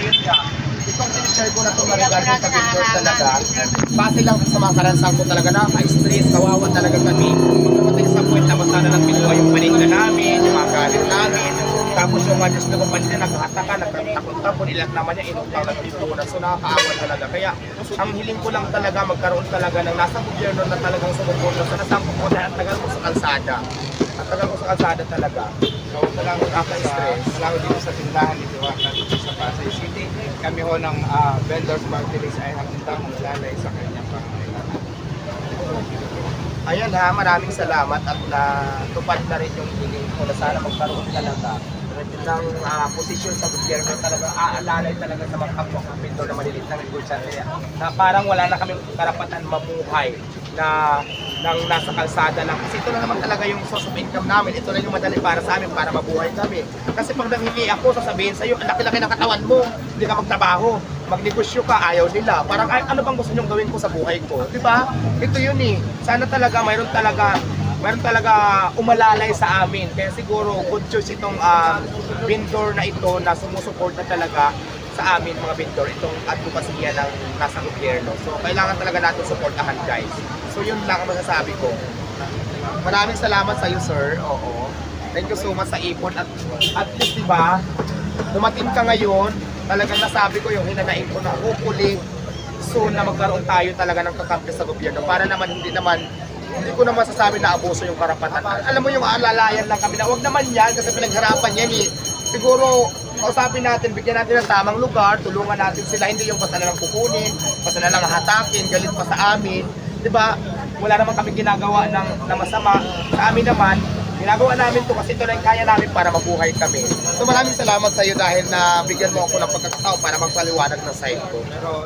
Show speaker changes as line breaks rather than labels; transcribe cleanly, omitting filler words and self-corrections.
ayun nga, itong sinishare ko na ito regarding sa vendor talaga, base lang sa mga karansan ko talaga, nakaka-stress, kawawa talaga kami. Pagkamating sa point na basta na lang pinuha yung paninda namin, yung mga galit namin, tapos yung mga Diyos na paninda, nagkakataka, nagkakapon-tapon, ilan naman niya, inutang ng pintura, so nakakaawa talaga. Kaya, ang hiling ko lang talaga, magkaroon talaga ng nasa gobyerno na talagang sumuporta sa nasangko ko dahil ang tagal ko sa kalsada. Ang tagal ko sa kalsada talaga.
So, salamat
Nakaka-stress.
salamat dito sa tindahan ni Diwata dito sa Pasay City. Kami ho ng vendors party list ay hanggang maglalay sa kanyang pangangailangan.
Ayan ha, maraming salamat at natupad na rin yung hiling ko na sana magkaroon talaga ng posisyon sa gobyerno talaga, aalalay talaga sa mga kapwa kapito na maliliit na negosyante na parang wala na kami karapatan mamuhay na nang nasa kalsada lang. Kasi ito na naman talaga yung source of income namin. Ito na yung madali para sa amin, para mabuhay kami. Kasi pag nanghingi ako, sasabihin sa'yo, ang laki-laki ng katawan mo, hindi ka magtrabaho, magnegosyo ka, ayaw nila. Parang, ay, ano bang gusto nyong gawin ko sa buhay ko? Di ba? Ito yun eh. Sana talaga, mayroon talaga umalalay sa amin. Kaya siguro, good choice itong vendor na ito na sumusuporta talaga sa amin, mga vendor, itong advokasya ng nasa gobyerno. So, kailangan talaga natin suportahan, guys. So, yun lang ang masasabi ko. Maraming salamat sa iyo, sir. Oo. Thank you so much sa ipon. At least, di ba, dumating ka ngayon, talagang nasabi ko yung hinanain ko na hopefully soon na magkaroon tayo talaga ng kakampi sa gobyerno para naman hindi ko naman masasabi na abuso yung karapatan. Alam mo yung alalayan lang kami na wag naman yan kasi pinagharapan yan eh. Siguro, kausapin natin, bigyan natin ng tamang lugar, tulungan natin sila, hindi yung basta na lang kukunin, basta na lang hatakin, galit pa sa amin. Diba? Wala naman kami ginagawa ng masama. Sa amin naman, ginagawa namin to kasi ito na yung kaya namin para mabuhay kami. So maraming salamat sa iyo dahil na bigyan mo ako ng pagkakataon para magpaliwanag ng side ko.